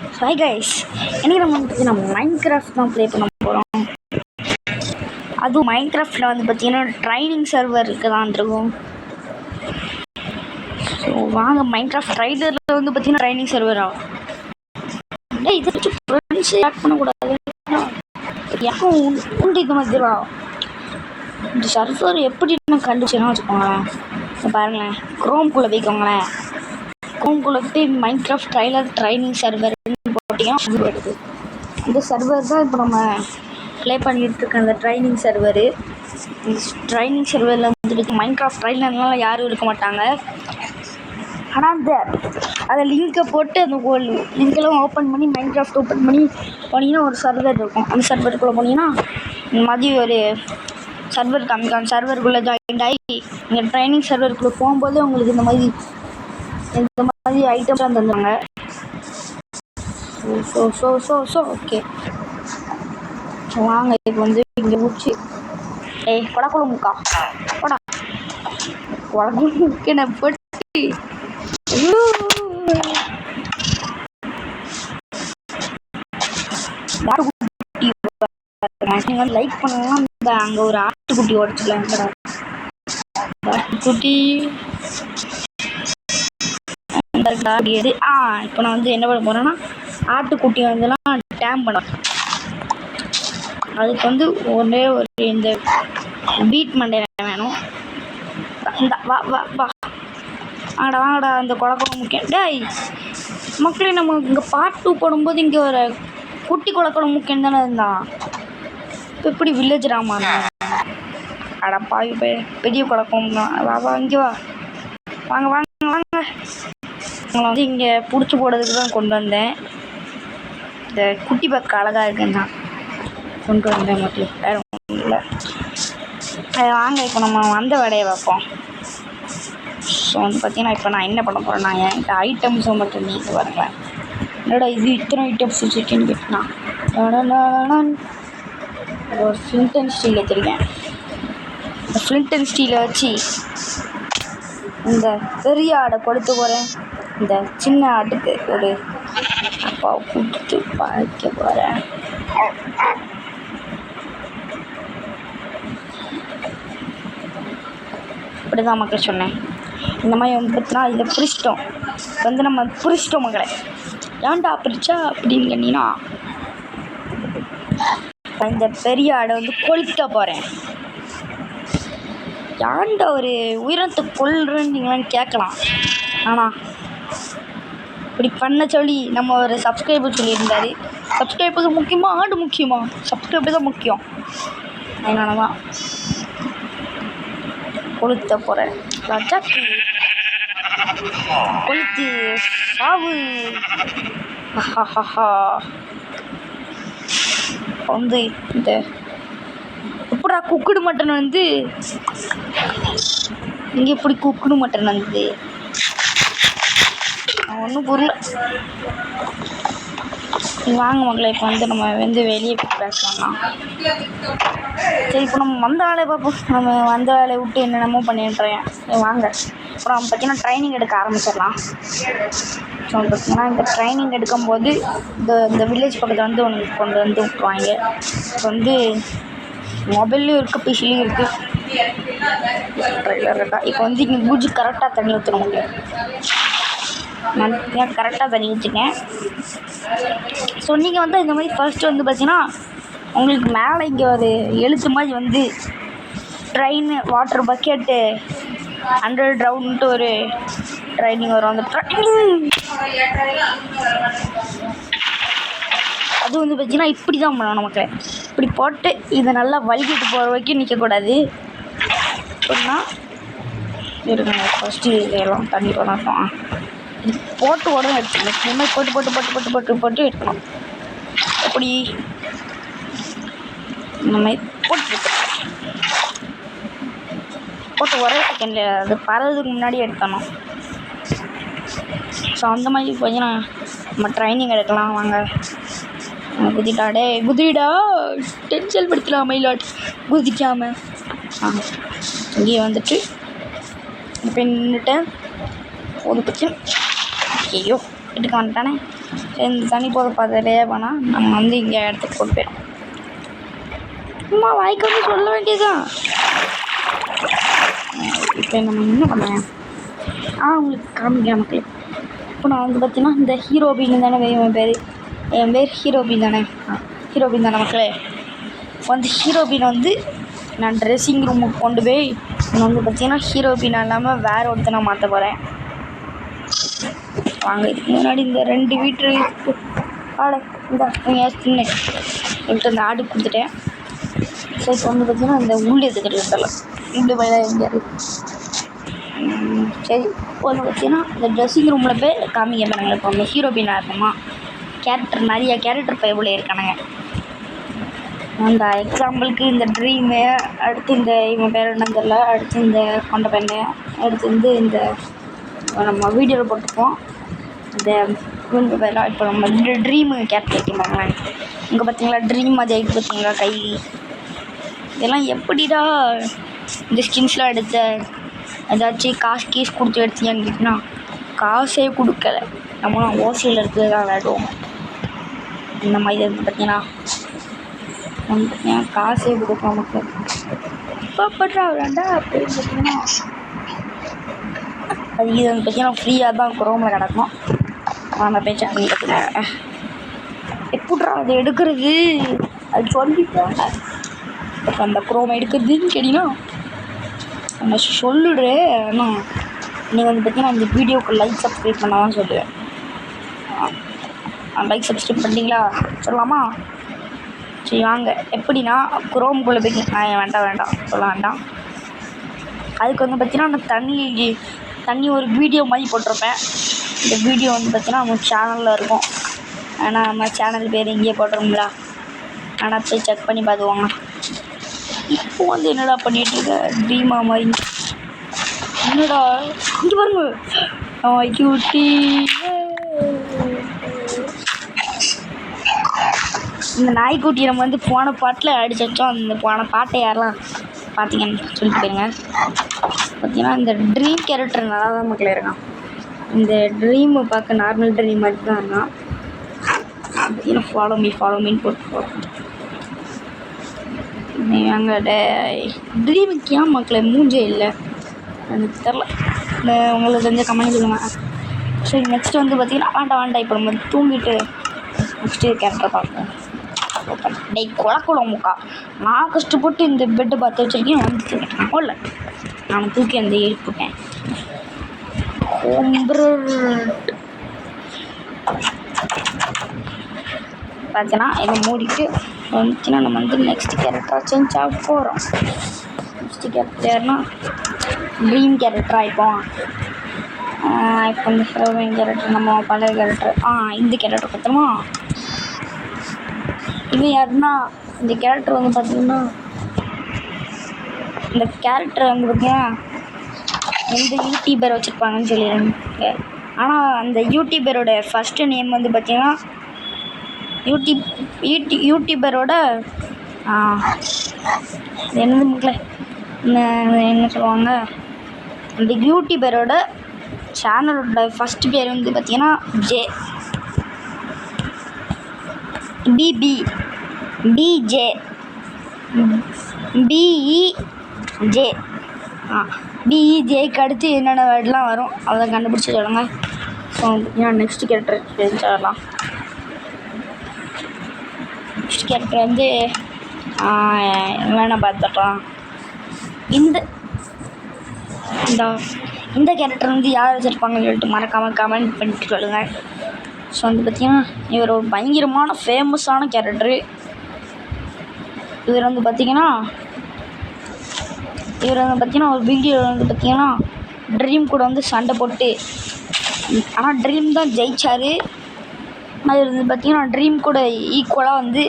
Hi guys, இன்றைக்கி நம்ம வந்து பார்த்தீங்கன்னா மைன்கிராஃப்ட் தான் ப்ளே பண்ண போகிறோம். அதுவும் மைன்கிராஃப்டில் வந்து பார்த்தீங்கன்னா ட்ரைனிங் சர்வர் இருக்குதான் இருக்கும். ஸோ வாங்க மைன்கிராஃப்ட் ட்ரைலரில் வந்து பார்த்தீங்கன்னா ட்ரைனிங் சர்வரா இல்லை இதை வச்சு ஃப்ரெண்ட்ஸ் ஆட் பண்ணக்கூடாது. யாரும் உண்டு இந்த மாதிரிவா இந்த சர்வர் எப்படி நம்ம கண்டுச்சுன்னா வச்சுக்கோங்களேன். இப்போ பாருங்களேன், க்ரோம்குள்ளே போய்க்கோங்களேன். க்ரோம்குள்ளே போய் மைன்கிராஃப்ட் ட்ரைனிங் சர்வர் போட்டிங்கன்னா வருது. இந்த சர்வர் தான் இப்போ நம்ம ப்ளே பண்ணிகிட்டு இருக்க அந்த ட்ரைனிங் சர்வரு. ட்ரைனிங் சர்வரில் வந்துட்டு மைன்கிராஃப்ட் ட்ரைனர்னால யாரும் இருக்க மாட்டாங்க. ஆனால் அதை லிங்கை போட்டு அந்த லிங்கெல்லாம் ஓப்பன் பண்ணி மைன்கிராஃப்ட் ஓப்பன் பண்ணி போனீங்கன்னா ஒரு சர்வர் இருக்கும். அந்த சர்வருக்குள்ளே போனீங்கன்னா மதியம் ஒரு சர்வர் காமிக்கும். சர்வருக்குள்ளே ஜாயின் ஆகி நீங்கள் ட்ரைனிங் சர்வருக்குள்ளே போகும்போது உங்களுக்கு இந்த மாதிரி ஐட்டம்லாம் தந்துடுவாங்க. ஓகே வாங்க இப்போ வந்து இங்கே முடிச்சு கொடக்குழம்புக்கா கொடக்குழம்புக்கு நான் போட்டு லைக் பண்ணலாம். அங்கே ஒரு ஆட்டுக்குட்டி உடச்சிக்கலாம். ஆட்டுக்குட்டி இப்போ நான் வந்து என்ன பண்ண போகிறேன்னா ஆட்டுக்குட்டி வந்துலாம் டேம் பண்ண. அதுக்கு வந்து ஒரே ஒரு இந்த பீட் மண்டையில் வேணும். இந்த வாங்கடா அந்த குழப்பம் முக்கியம். டேய் மக்களே, நம்ம இங்கே பார்ட் 2 போடும்போது இங்கே ஒரு குட்டி குழப்பம் முக்கியம் தானே இருந்தான். இப்போ எப்படி வில்லேஜ் ராமா பாவி பெரிய குழப்பம் தான். வா இங்கே வாங்க உங்களை வந்து இங்கே பிடிச்சி போடுறதுக்கு தான் கொண்டு வந்தேன். இந்த குட்டி பக்கம் அழகாக இருக்குன்னு தான் கொண்டு வந்தேன். மட்டும் வேறு ஒன்றும் இல்லை. வாங்க இப்போ நம்ம வந்த வேலையை வைப்போம். ஸோ வந்து பார்த்தீங்கன்னா இப்போ நான் என்ன பண்ண போகிறேன்னா என்கிட்ட ஐட்டம்ஸை மட்டும் நீங்கள் பாருங்களேன். என்னடா இது இத்தனை ஐட்டம்ஸ் வச்சுருக்கேன்னு கேட்டேன்னா ஒரு ஃப்ளிண்ட் அண்ட் ஸ்டீல் வச்சுருக்கேன். இந்த ஃப்ளிண்ட் அண்ட் ஸ்டீலை வச்சு இந்த பெரிய ஆடை கொடுத்து போகிறேன். இந்த சின்ன ஆட்டுக்கு ஒரு அப்பாவை கொடுத்து பாய்க்க போகிறேன். இப்படி தான் மக்கள் சொன்னேன். இந்த மாதிரி வந்து பார்த்தீங்கன்னா இதை பிரிச்சிட்டோம். வந்து நம்ம பிரிச்சிட்டோம் மக்களை. ஏன்டா பிரிச்சா அப்படின்னு கேட்டீங்கன்னா இந்த பெரிய ஆடை வந்து கொளுத்த போகிறேன். ஏன்டா ஒரு உயிரத்தை கொல்றேன்னு நீங்களான்னு கேட்கலாம். ஆனால் இப்படி பண்ண சொல்லி நம்ம ஒரு சப்ஸ்கிரைபர் சொல்லியிருந்தார். சப்ஸ்கிரைபருக்கு முக்கியமாக ஆடு முக்கியமா? சப்ஸ்கிரைபர் தான் முக்கியம். அதனால தான் கொளுத்த போகிறேன். கொளுத்து சாவு. வந்து இந்த எப்படா குக்குடு மட்டன் வந்து இங்கே எப்படி குக்குடு மட்டன் வந்து ஒன்றும் புரியல. வாங்க மக்களை, இப்போ வந்து நம்ம வந்து வெளியே பேசலாம். சரி, இப்போ நம்ம வந்த வேலையை பார்ப்போம். நம்ம வந்த வேலையை விட்டு என்னென்னமோ பண்ணிட்டுறேன். வாங்க அப்புறம் பார்த்தீங்கன்னா ட்ரைனிங் எடுக்க ஆரம்பிச்சிடலாம். ஸோ பார்த்தீங்கன்னா இந்த ட்ரைனிங் எடுக்கும்போது இந்த வில்லேஜ் பக்கத்தில் வந்து ஒன்று கொண்டு வந்து விட்டுருவாங்க. இப்போ வந்து மொபைல்லையும் இருக்குது, பிசிலையும் இருக்குது. ட்ரைலர் இருக்கா இப்போ வந்து இங்கே பூஜி கரெக்டாக தண்ணி ஊற்றணும். உங்களுக்கு நான் கரெக்டாக தண்ணி ஊற்றிக்கேன். ஸோ நீங்கள் வந்து இந்த மாதிரி ஃபர்ஸ்ட்டு வந்து பார்த்தீங்கன்னா உங்களுக்கு மேலே இங்கே ஒரு எழுத்து மாதிரி வந்து ட்ரெயின் வாட்டர் பக்கெட்டு 100 ரவுண்ட்டு ஒரு ட்ரைனிங் வரும். அந்த ட்ரைனிங் அது வந்து பார்த்தீங்கன்னா இப்படி தான் பண்ணணும். நமக்கு இப்படி போட்டு இதை நல்லா வலிக்கிட்டு போகிற வரைக்கும் நிற்கக்கூடாது. அப்படின்னா இருக்குங்க. ஃபஸ்ட்டு இதெல்லாம் தண்ணி பண்ணட்டும். இது போட்டு உடனே எடுத்துக்கணும். இந்த மாதிரி போட்டு போட்டு போட்டு போட்டு போட்டு போட்டு எடுக்கணும். அப்படி இந்த மாதிரி போட்டு ஒரே செகண்டில் அது பறதுக்கு முன்னாடி எடுக்கணும். ஸோ அந்த மாதிரி பார்த்தீங்கன்னா நம்ம ட்ரைனிங் எடுக்கலாம். வாங்க குதிட்டாடே குதிடா டென்ஷன் படுத்தலாம். மயிலாட் குதிக்காம இங்கே வந்துட்டு இப்போ நின்றுட்டேன். ஒரு பிரச்சனை ஐயோ எடுக்க வந்துட்டானே. இந்த தண்ணி போத பார்த்தாலே வேணாம் நம்ம வந்து இங்கே இடத்துக்கு கொண்டு போயிடும். அம்மா வாய்க்கு வந்து சொல்ல வேண்டியதுதான். இப்போ நம்ம என்ன பண்ணுவேன் உங்களுக்கு காமிக்க மக்களே. இப்போ நான் வந்து பார்த்தீங்கன்னா இந்த ஹீரோபின் தானே என் பேர் ஹீரோபின் தானே ஹீரோபின் தானே மக்களே. வந்து ஹீரோபின் வந்து நான் ட்ரெஸ்ஸிங் ரூமுக்கு கொண்டு போய் நான் வந்து பார்த்தீங்கன்னா ஹீரோபின் இல்லாமல் வேறு ஒருத்தனை மாற்ற போகிறேன். வாங்க இதுக்கு முன்னாடி இந்த 2 வீட்டு ஆடை இந்த சின்ன என்கிட்ட அந்த ஆடு கொடுத்துட்டேன். ஸோ இப்போ வந்து பார்த்தீங்கன்னா இந்த உள்ளே எதுக்கிட்டு இப்படி பயில எங்கேயாரு. சரி இப்போ வந்து பார்த்தீங்கன்னா இந்த ட்ரெஸ்ஸிங் ரூமில் போய் காமிக்க பாருங்க. இப்போ அந்த ஹீரோபினாக இருக்குமா கேரக்டர் நிறைய கேரக்டர் பைபிள் இருக்கானுங்க. அந்த எக்ஸாம்பிளுக்கு இந்த ட்ரீமு, அடுத்து இந்த இவன் பேர் என்னன்னு தெரியல, அடுத்து இந்த கொண்ட பெண்ணு, அடுத்து வந்து இந்த நம்ம வீடியோவில் போட்டிருப்போம் இந்த இவங்க பேரெலாம். இப்போ நம்ம ட்ரீமு கேரக்டர் வைக்கிம்பாங்களேன் இங்கே பார்த்தீங்களா ட்ரீம் அது ஆகிட்டு பார்த்தீங்களா கை. இதெல்லாம் எப்படிடா இந்த ஸ்கின்ஸ்லாம் எடுத்த ஏதாச்சும் காசு கீஸ் கொடுத்து எடுத்தீங்கன்னு கேட்டிங்கன்னா காசே கொடுக்கல. நம்மளாம் ஓசியில் இருக்கிறது தான் விளையாடுவோம். இந்த மாதிரி இருந்து பார்த்தீங்கன்னா காசே கொடுக்கும் நமக்கு. இப்போ பட்றா விளாண்டா அப்படின்னு பார்த்தீங்கன்னா அது இது வந்து பார்த்தீங்கன்னா ஃப்ரீயாக தான் குரோமில் கிடக்கும். நான் பேச்சா பண்ணி பார்த்துக்கிறேன். எப்பட்றா அது எடுக்கிறது அது சொல்லிட்டேன். இப்போ அந்த குரோமை எடுக்கிறதுன்னு கேட்டிங்கன்னா நான் சொல்லிடுறேன். ஆனால் நீங்கள் வந்து பார்த்தீங்கன்னா இந்த வீடியோவுக்கு லைக் சப்ஸ்கிரைப் பண்ண தான் சொல்லுவேன். லைக் சப்ஸ்கிரைப் பண்ணிட்டீங்களா சொல்லலாமா? சரி வாங்க. எப்படின்னா குரோமுக்குள்ளே போய் வேண்டாம் சொல்ல வேண்டாம். அதுக்கு வந்து பார்த்தீங்கன்னா நான் தண்ணி ஒரு வீடியோ மாதிரி போட்டிருப்பேன். இந்த வீடியோ வந்து பார்த்தீங்கன்னா நம்ம சேனலில் இருக்கும். ஆனால் நம்ம சேனல் பேர் இங்கேயே போட்டுருங்களா, ஆனால் போய் செக் பண்ணி பார்த்துவாங்க. இப்போ வந்து என்னடா பண்ணிகிட்ருக்க ட்ரீமா மாதிரி என்னடா இங்கே பாருங்க கியூட்டி. இந்த நாய்க்குட்டி நம்ம வந்து போன பாட்டில் அடிச்சு வச்சோம். அந்த போன பாட்டை யாரெல்லாம் பார்த்தீங்கன்னு சொல்லிட்டு போயிருங்க. பார்த்தீங்கன்னா இந்த ட்ரீம் கேரக்டர் நல்லா தான் மக்களே இருக்கான். இந்த ட்ரீமை பார்க்க நார்மல் ட்ரீம் மாதிரி தான் இருக்கான். பார்த்தீங்கன்னா ஃபாலோ மீன் போட்டு எங்கள்கிட்ட ட்ரீமுக்கு ஏன் மக்களை மூஞ்சே இல்லை எனக்கு தெரில. இந்த உங்களுக்கு தெரிஞ்ச கமெண்ட் சொல்லுங்கள். சரி நெக்ஸ்ட்டு வந்து பார்த்தீங்கன்னா வேண்டாம் இப்போ நம்ம தூங்கிட்டு நெக்ஸ்ட்டு கேரக்டர் பார்ப்போம். டே குளக்குளம் முக்கா நான் கஷ்டப்பட்டு இந்த பெட்டை பார்த்து வச்சுருக்கேன் வந்து தூக்கிட்டேன். இல்லை நான் தூக்கி அந்த எழுப்பிட்டேன். பார்த்தீங்கன்னா இதை மூடிட்டு வந்துச்சுன்னா நம்ம வந்து நெக்ஸ்ட் கேரக்டராக சேஞ்ச் ஆக போகிறோம். நெக்ஸ்ட் கேரக்டர் யாருன்னா ட்ரீம் கேரக்டர் ஆகிப்போம். இப்போ இந்த ஹீரோயின் கேரக்டர் நம்ம பழைய கேரக்டர் இந்த கேரக்டர் பார்த்தோமா. இது யாருன்னா இந்த கேரக்டர் வந்து பார்த்திங்கன்னா இந்த கேரக்டர் வந்து பார்த்திங்கன்னா எந்த யூடியூபர் வச்சுருப்பாங்கன்னு சொல்லிடுறாங்க. ஆனால் அந்த யூடியூபரோட ஃபஸ்ட்டு நேம் வந்து பார்த்திங்கன்னா யூடியூபரோட என்னது மக்களே என்ன சொல்லுவாங்க அந்த யூடியூபரோட சேனலோட ஃபஸ்ட்டு பேர் வந்து பார்த்திங்கன்னா பிஜே பிஇஜேக்கு அடுத்து என்னென்ன வேர்டெலாம் வரும் அதை கண்டுபிடிச்சி சொல்லுங்கள். ஸோ ஏன் நெக்ஸ்ட் கேரக்டர் தெரிஞ்சிடலாம். நெக்ஸ்ட் கேரக்டர் வந்து வேணாம் பார்த்துட்டோம். இந்த கேரக்டர் வந்து யார் வச்சுருப்பாங்கன்னு சொல்லிட்டு மறக்காமல் கமெண்ட் பண்ணிட்டு சொல்லுங்கள். ஸோ வந்து பார்த்திங்கன்னா இவர் ஒரு பயங்கரமான ஃபேமஸான கேரக்டரு. இவர் வந்து பார்த்திங்கன்னா ஒரு வீடியோ வந்து பார்த்திங்கன்னா ட்ரீம் கூட வந்து சண்டை போட்டு ஆனால் ட்ரீம் தான் ஜெயிச்சார். அது வந்து பார்த்திங்கன்னா ட்ரீம் கூட ஈக்குவலாக வந்து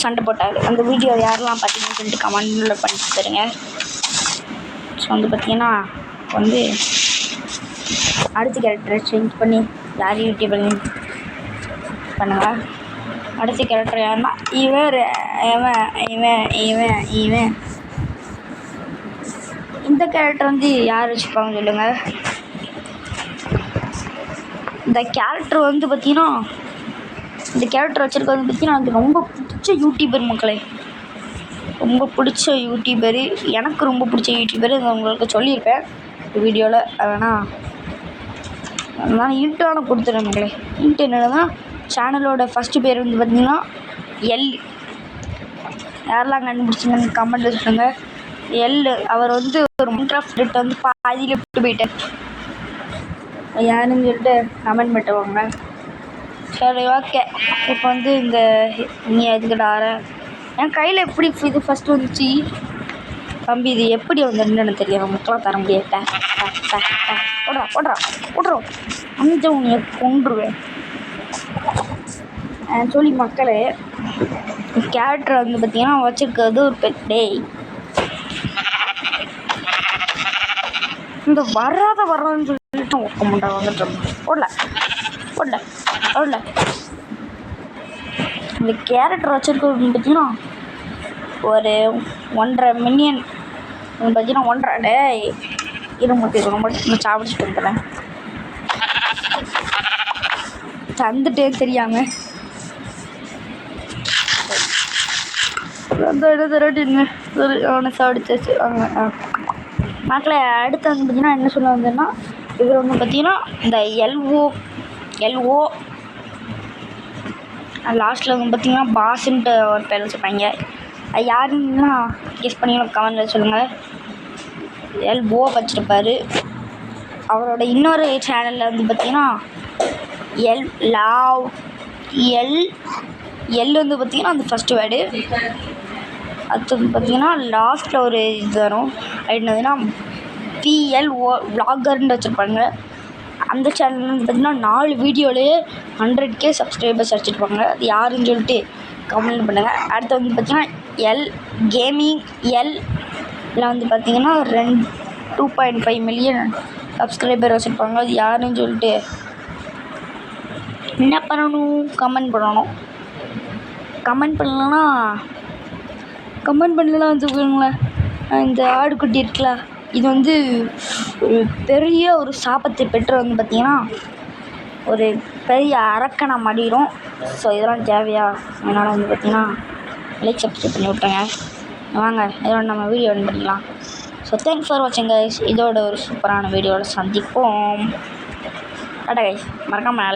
சண்டை போட்டார். அந்த வீடியோ யாரெல்லாம் பார்த்தீங்கன்னு சொல்லிட்டு கமெண்டில் பண்ணிட்டு தருங்க. ஸோ வந்து பார்த்திங்கன்னா வந்து அடுத்த கேரக்டரை சேஞ்ச் பண்ணி யார் யூடியூப் பண்ணுங்கள். அடுத்த கேரக்டர் யாருன்னா இவன் இந்த கேரக்டர் வந்து யார் வச்சுருப்பாங்க சொல்லுங்கள். இந்த கேரக்டர் வந்து பார்த்திங்கன்னா இந்த கேரக்டர் வச்சுருக்கிறது பற்றி எனக்கு ரொம்ப பிடிச்ச யூடியூபர் மக்களே, ரொம்ப பிடிச்ச யூடியூபரு, எனக்கு ரொம்ப பிடிச்ச யூடியூபரு உங்களுக்கு சொல்லியிருப்பேன் வீடியோவில். அதனால் நான் இன்ட்டான கொடுத்துறேன் மக்களே. இன்ட்டு என்னன்னா சேனலோட ஃபஸ்ட்டு பேர் வந்து பார்த்திங்கன்னா எல். யாரெல்லாம் கண்டுபிடிச்சிங்கன்னு கமெண்ட்டில் சொல்லுங்கள். எல் அவர் வந்து ஒரு மைன்கிராஃப்ட் வந்து பாதியில் விட்டு போயிட்டார். யாருன்னு சொல்லிட்டு கமெண்ட் பண்ணிட்டு. சரி ஓகே. இப்போ வந்து இந்த நீ எதுக்கிட்டார என் கையில் எப்படி இது ஃபஸ்ட்டு வந்துச்சு தம்பி, இது எப்படி வந்துருன்னு தெரியாது, நமக்குலாம் தர முடியாது. போடுறா போடுறா போடுறோம் அஞ்சு உன்னை கொண்டுருவேன் சொல்லி மக்களே. கேரக்டர் வந்து பார்த்தீங்கன்னா வச்சுருக்கிறது ஒரு பெட். டேய் இந்த வர்றான்னு சொல்லிட்டு ஒர்க்க மாட்டேன் வந்துட்டு போடல போடல போடல. இந்த கேரக்டர் வச்சுருக்கிறது பார்த்தீங்கன்னா ஒரு 1.5 மில்லியன் பார்த்தீங்கன்னா 1.5 டே இரும்பு ரொம்ப நான் சாப்பிட்டு வந்துடுறேன் தந்துட்டே தெரியாமல் சரி அவனை சாப்பிடுச்சு வாங்க மக்களை. அடுத்து வந்து பார்த்திங்கன்னா என்ன சொல்ல வந்தேன்னா இவர் வந்து பார்த்திங்கன்னா இந்த எல்ஓ லாஸ்ட்டில் வந்து பார்த்திங்கன்னா பாஸ்ன்ட்டு ஒரு பேர் வச்சுருப்பாங்க. அது யாருன்னா கெஸ் பண்ணி கமெண்ட்டில் சொல்லுங்கள். எல்ஓ வச்சுருப்பார். அவரோட இன்னொரு சேனலில் வந்து பார்த்திங்கன்னா எல் வந்து பார்த்திங்கன்னா அந்த ஃபஸ்ட்டு வேர்டு. அது வந்து பார்த்திங்கன்னா லாஸ்ட்டில் ஒரு இது வரும். அது என்னதுன்னா PLO விளாகர்ன்னு வச்சுருப்பாங்க. அந்த சேனல் வந்து பார்த்திங்கன்னா 4 வீடியோலேயே 100K சப்ஸ்கிரைபர்ஸ் அடிச்சிருப்பாங்க. அது யாருன்னு சொல்லிட்டு கமெண்ட் பண்ணுங்கள். அடுத்து வந்து பார்த்திங்கன்னா எல் கேமிங் இதில் வந்து பார்த்திங்கன்னா 2.5 மில்லியன் சப்ஸ்கிரைபர் வச்சுருப்பாங்க. அது யாருன்னு சொல்லிட்டு என்ன பண்ணணும், கமெண்ட் பண்ணணும். கமெண்ட் பண்ணலன்னா வச்சுக்கோங்களேன். இந்த ஆடுக்குட்டி இருக்குல்ல, இது வந்து ஒரு பெரிய ஒரு சாபத்தை பெற்று வந்து பார்த்திங்கன்னா ஒரு பெரிய அரக்கனை மடிடும். ஸோ இதெல்லாம் தேவையா? அதனால் வந்து பார்த்திங்கன்னா லைக் சப்ஸ்கிரைப் பண்ணி விட்ருங்க. வாங்க இதோட நம்ம வீடியோ எண்ட் பண்ணிக்கலாம். ஸோ தேங்க்ஸ் ஃபார் வாட்சிங் கைஸ். இதோட ஒரு சூப்பரான வீடியோவில் சந்திப்போம். டாடா கைஸ். மறக்காமல்